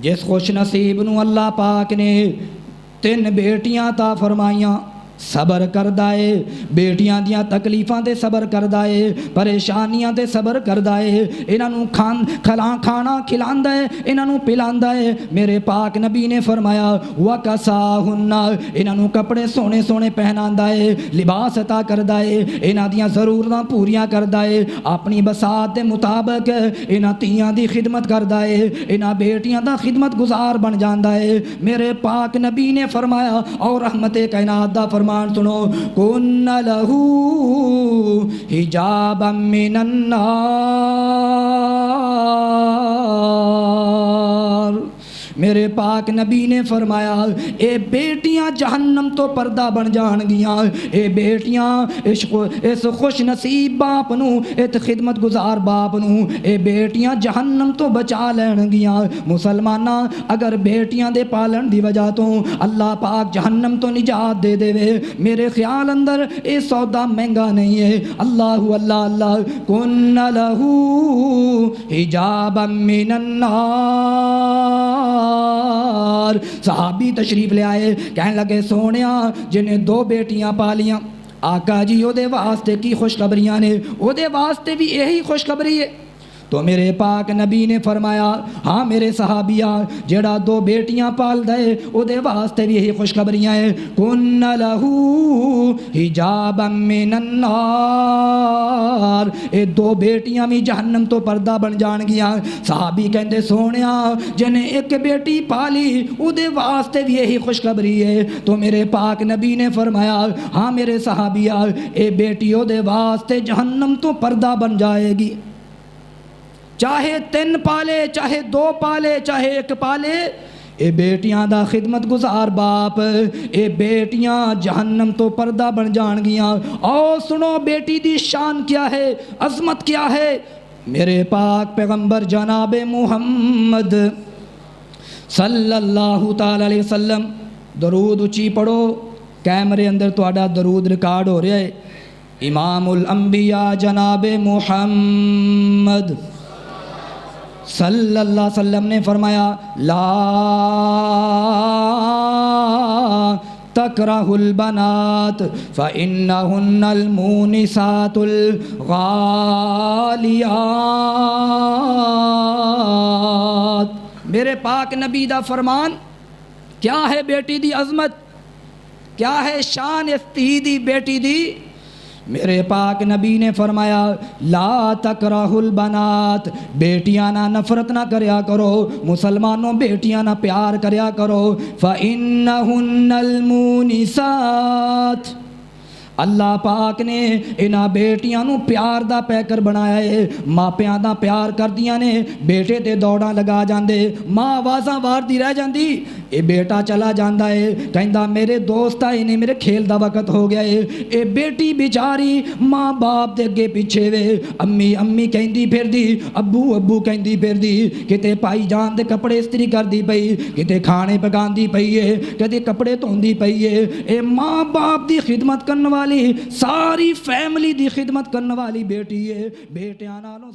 جس خوش نصیب نو اللہ پاک نے 3 بیٹیاں عطا فرمائیاں، صبر کردا ہے، بیٹیاں دیاں تکلیفاں تے صبر کردا ہے، پریشانیاں تے صبر کردا ہے، انہاں نوں کھانا کھلاندا ہے، انہاں نوں پلاندا ہے۔ میرے پاک نبی نے فرمایا وَكَسَاهُنَّ، انہاں نوں کپڑے سونے سونے پہناندا ہے، لباس عطا کردا ہے، انہاں دیاں ضرورتاں پوریاں کردا ہے، اپنی بساط دے مطابق انہاں تیاں دی خدمت کردا ہے، انہاں بیٹیاں دا خدمت گزار بن جاندا ہے۔ میرے پاک نبی نے فرمایا اور رحمت کائنات دا فرمان سنو، کن لہو حجابا من النار۔ میرے پاک نبی نے فرمایا اے بیٹیاں جہنم تو پردہ بن جان گیاں، اے بیٹیاں اس خوش نصیب باپ نو، اس خدمت گزار باپ نو اے بیٹیاں جہنم تو بچا لین گیاں۔ مسلماناں اگر بیٹیاں دے پالن دی وجہ تو اللہ پاک جہنم تو نجات دے دے وے، میرے خیال اندر اے سودا مہنگا نہیں ہے۔ اللہ اللہ اللہ، کن لہو حجابا من النار۔ صحابی تشریف لے آئے، کہنے لگے سونیا جنہیں 2 بیٹیاں پالیاں، آقا جی او دے واسطے کی خوشخبریاں نے؟ او دے واسطے بھی یہی خوشخبری ہے؟ تو میرے پاک نبی نے فرمایا ہاں میرے صحابیہ، جڑا 2 بیٹیاں پال دے او دے واسطے بھی یہی خوشخبریاں ہیں، کن لہو حجابا من النار، اے 2 بیٹیاں بھی جہنم تو پردہ بن جان گیاں۔ صحابی کہندے سونیا جنہیں 1 بیٹی پالی او دے واسطے بھی یہی خوشخبری ہے۔ تو میرے پاک نبی نے فرمایا ہاں میرے صحابیہ، اے بیٹی او دے واسطے جہنم تو پردہ بن جائے گی، چاہے 3 پالے، چاہے 2 پالے، چاہے 1 پالے، اے بیٹیاں دا خدمت گزار باپ، اے بیٹیاں جہنم تو پردہ بن جان گیاں۔ اور سنو بیٹی دی شان کیا ہے، عظمت کیا ہے۔ میرے پاک پیغمبر جناب محمد صلی اللہ تعالی علیہ وسلم، درود اچھی پڑھو، کیمرے اندر تہاڈا درود ریکارڈ ہو رہا ہے۔ امام الانبیاء جناب محمد صلی اللہ علیہ وسلم نے فرمایا لا تکرہ البنات فإنہن المونسات الغالیات۔ میرے پاک نبی دا فرمان کیا ہے، بیٹی دی عظمت کیا ہے، شان اس دی بیٹی دی۔ میرے پاک نبی نے فرمایا لا تکرہ البنات، بیٹیاں نہ نفرت نہ کریا کرو، مسلمانوں بیٹیاں نہ پیار کریا کرو، فإنہن المونسات، اللہ پاک نے انہاں بیٹیاں نو پیار دا پیکر بنایا ہے۔ ماپیاں دا پیار کردیاں نے، بیٹے تے دوڑاں لگا جاندے، ماں آوازاں واردی رہ جاندی، اے بیٹا چلا جاندا ہے کہندا میرے دوست آئے نے، میرے کھیل دا وقت ہو گیا ہے۔ اے بیٹی بیچاری ماں باپ دے اگے پیچھے وے، امی امی کہندی پھر دی، ابو ابو کہندی پھر دی، کتے پائی جان دے کپڑے استری کردی پئی، کتے کھانے پکاندی پئی ہے، کتے کپڑے دھوندی پئی ہے۔ اے ماں باپ دی خدمت کرن والی، ساری فیملی دی خدمت کرن والی بیٹی ہے، بیٹیاں نالوں